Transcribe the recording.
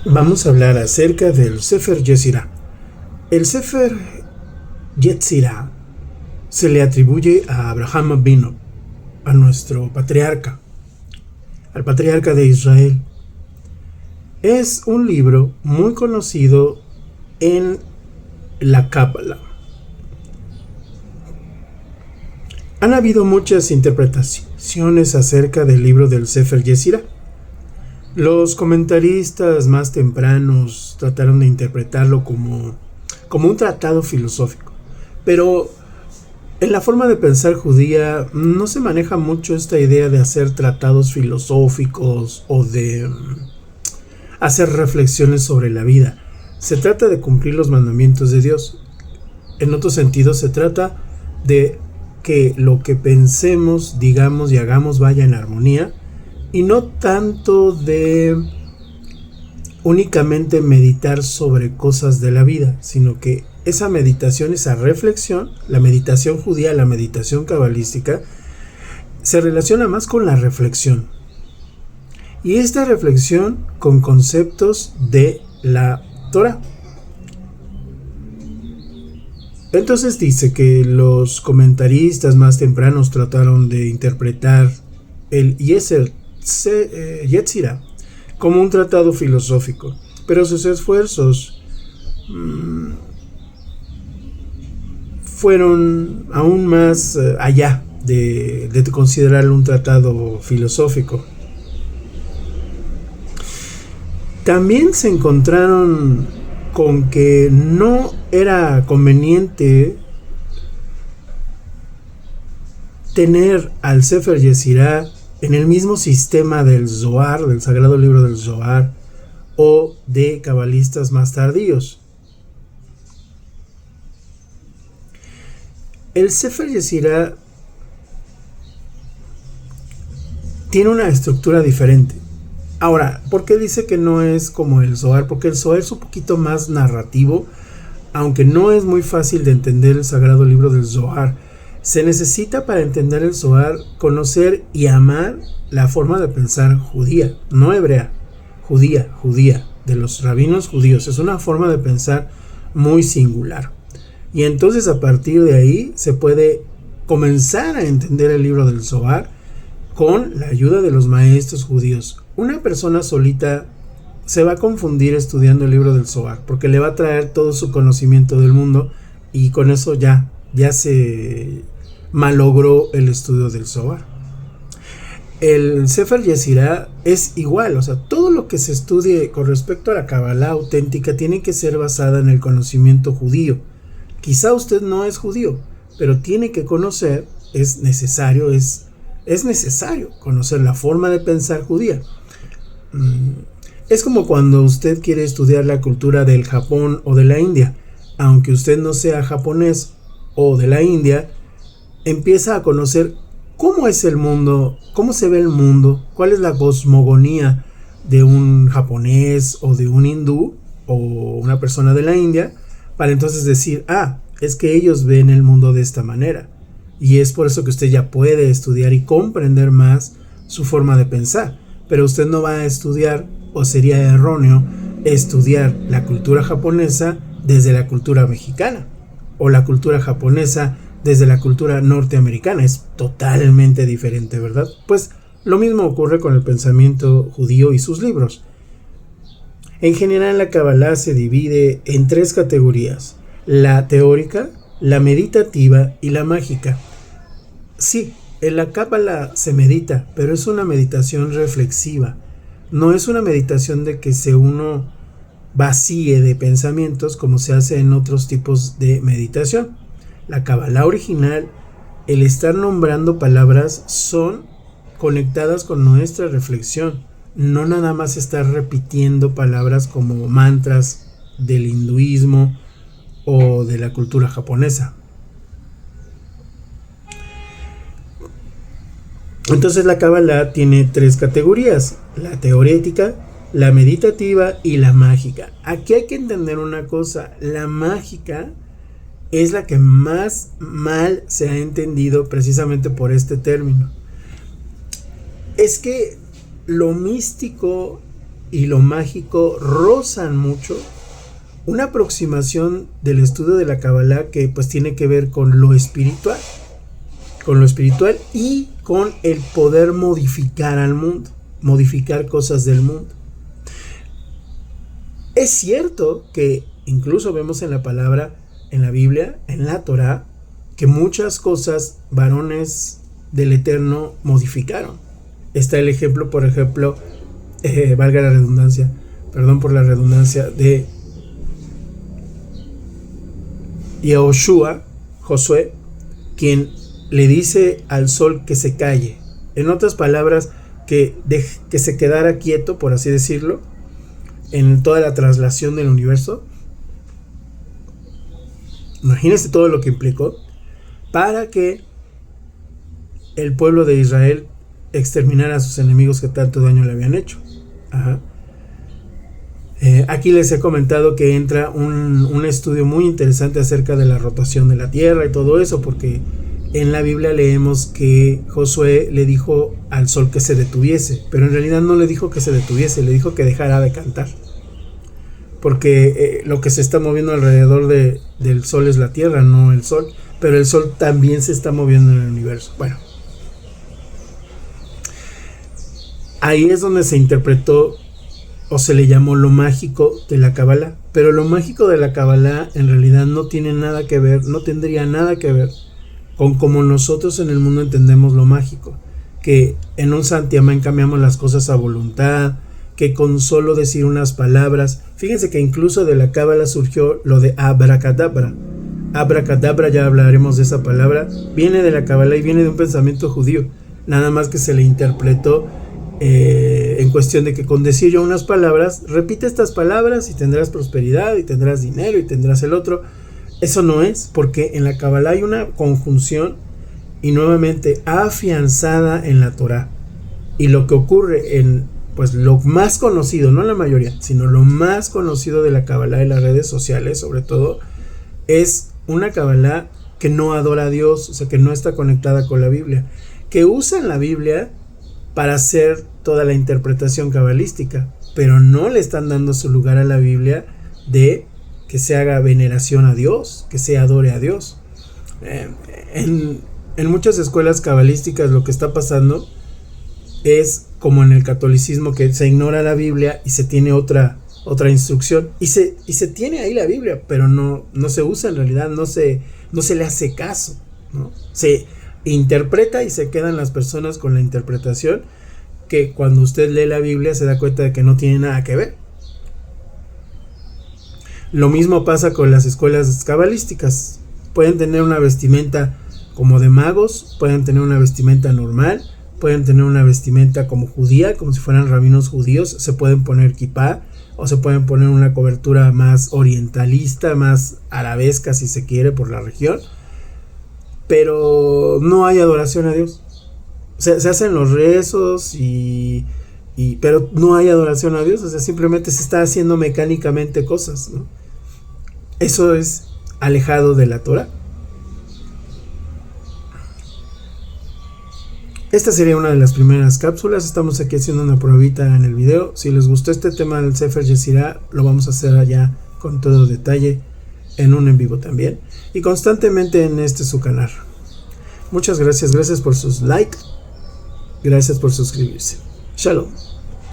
Vamos a hablar acerca del Sefer Yetzirah. El Sefer Yetzirah se le atribuye a Abraham Avinu, a nuestro patriarca, al patriarca de Israel. Es un libro muy conocido en la Cábala. Han habido muchas interpretaciones acerca del libro del Sefer Yetzirah. Los comentaristas más tempranos trataron de interpretarlo como un tratado filosófico, pero en la forma de pensar judía no se maneja mucho esta idea de hacer tratados filosóficos o de hacer reflexiones sobre la vida. Se trata de cumplir los mandamientos de Dios. En otro sentido, se trata de que lo que pensemos, digamos y hagamos vaya en armonía, y no tanto de únicamente meditar sobre cosas de la vida, sino que esa meditación, esa reflexión, la meditación judía, la meditación cabalística, se relaciona más con la reflexión. Y esta reflexión con conceptos de la Torah. Entonces dice que los comentaristas más tempranos trataron de interpretar el Yetzirah como un tratado filosófico, pero sus esfuerzos fueron aún más allá de considerarlo un tratado filosófico. También se encontraron con que no era conveniente tener al Sefer Yetzirah en el mismo sistema del Zohar, del Sagrado Libro del Zohar, o de cabalistas más tardíos. El Sefer Yetzirah tiene una estructura diferente. Ahora, ¿por qué dice que no es como el Zohar? Porque el Zohar es un poquito más narrativo, aunque no es muy fácil de entender el Sagrado Libro del Zohar. Se necesita para entender el Zohar conocer y amar la forma de pensar judía, no hebrea, judía, de los rabinos judíos. Es una forma de pensar muy singular. Y entonces a partir de ahí se puede comenzar a entender el libro del Zohar con la ayuda de los maestros judíos. Una persona solita se va a confundir estudiando el libro del Zohar, porque le va a traer todo su conocimiento del mundo y con eso ya se malogró el estudio del Zohar. El Sefer Yetzirah es igual, o sea, todo lo que se estudie con respecto a la Kabbalah auténtica tiene que ser basada en el conocimiento judío. Quizá usted no es judío, pero tiene que conocer, es necesario conocer la forma de pensar judía. Es como cuando usted quiere estudiar la cultura del Japón o de la India. Aunque usted no sea japonés o de la India, empieza a conocer cómo es el mundo, cómo se ve el mundo, cuál es la cosmogonía de un japonés o de un hindú o una persona de la India, para entonces decir, es que ellos ven el mundo de esta manera. Y es por eso que usted ya puede estudiar y comprender más su forma de pensar. Pero usted no va a estudiar, o sería erróneo, estudiar la cultura japonesa desde la cultura mexicana, o la cultura japonesa desde la cultura norteamericana. Es totalmente diferente, ¿verdad? Pues lo mismo ocurre con el pensamiento judío y sus libros. En general, la Kabbalah se divide en 3 categorías: la teórica, la meditativa y la mágica. Sí, en la Kabbalah se medita, pero es una meditación reflexiva. No es una meditación de que uno vacíe de pensamientos como se hace en otros tipos de meditación. La Kabbalah original, el estar nombrando palabras, son conectadas con nuestra reflexión. No nada más estar repitiendo palabras como mantras del hinduismo o de la cultura japonesa. Entonces la Kabbalah tiene 3 categorías: la teorética, la meditativa y la mágica. Aquí hay que entender una cosa: la mágica es la que más mal se ha entendido precisamente por este término. Es que lo místico y lo mágico rozan mucho, una aproximación del estudio de la Kabbalah que pues tiene que ver con lo espiritual y con el poder modificar al mundo, modificar cosas del mundo. Es cierto que incluso vemos en la palabra, en la Biblia, en la Torá, que muchas cosas varones del Eterno modificaron. Está el ejemplo, por ejemplo, valga la redundancia, perdón por la redundancia, de Yehoshua, Josué, quien le dice al sol que se calle. En otras palabras, que se quedara quieto, por así decirlo, en toda la traslación del universo. Imagínense todo lo que implicó para que el pueblo de Israel exterminara a sus enemigos que tanto daño le habían hecho. Ajá. Aquí les he comentado que entra un estudio muy interesante acerca de la rotación de la tierra y todo eso, porque en la Biblia leemos que Josué le dijo al sol que se detuviese, pero en realidad no le dijo que se detuviese, le dijo que dejara de cantar, porque lo que se está moviendo alrededor del sol es la tierra, no el sol, pero el sol también se está moviendo en el universo. Bueno, ahí es donde se interpretó o se le llamó lo mágico de la Kabbalah, pero lo mágico de la Kabbalah en realidad no tiene nada que ver, no tendría nada que ver con como nosotros en el mundo entendemos lo mágico, que en un santiamén cambiamos las cosas a voluntad, que con solo decir unas palabras. Fíjense que incluso de la Kabbalah surgió lo de abracadabra. Abracadabra, ya hablaremos de esa palabra, viene de la Kabbalah y viene de un pensamiento judío, nada más que se le interpretó en cuestión de que con decir yo unas palabras, repite estas palabras y tendrás prosperidad y tendrás dinero y tendrás el otro. Eso no es, porque en la Kabbalah hay una conjunción y nuevamente afianzada en la Torá. Y lo que ocurre en pues lo más conocido, no la mayoría, sino lo más conocido de la Kabbalah en las redes sociales sobre todo, es una Kabbalah que no adora a Dios, o sea, que no está conectada con la Biblia, que usan la Biblia para hacer toda la interpretación cabalística, pero no le están dando su lugar a la Biblia de que se haga veneración a Dios, que se adore a Dios. En muchas escuelas cabalísticas lo que está pasando es como en el catolicismo, que se ignora la Biblia y se tiene otra instrucción, y se tiene ahí la Biblia, pero no se usa en realidad, no se le hace caso, ¿no? Se interpreta y se quedan las personas con la interpretación, que cuando usted lee la Biblia se da cuenta de que no tiene nada que ver. Lo mismo pasa con las escuelas cabalísticas. Pueden tener una vestimenta como de magos, pueden tener una vestimenta normal, pueden tener una vestimenta como judía, como si fueran rabinos judíos, se pueden poner kipá, o se pueden poner una cobertura más orientalista, más arabesca si se quiere por la región, pero no hay adoración a Dios. Se hacen los rezos pero no hay adoración a Dios, o sea, simplemente se está haciendo mecánicamente cosas, ¿no? Eso es alejado de la Torah. Esta sería una de las primeras cápsulas. Estamos aquí haciendo una probita en el video. Si les gustó este tema del Sefer Yetzirah, lo vamos a hacer allá con todo detalle en un en vivo también, y constantemente en su canal. Muchas gracias por sus likes, gracias por suscribirse. Shalom.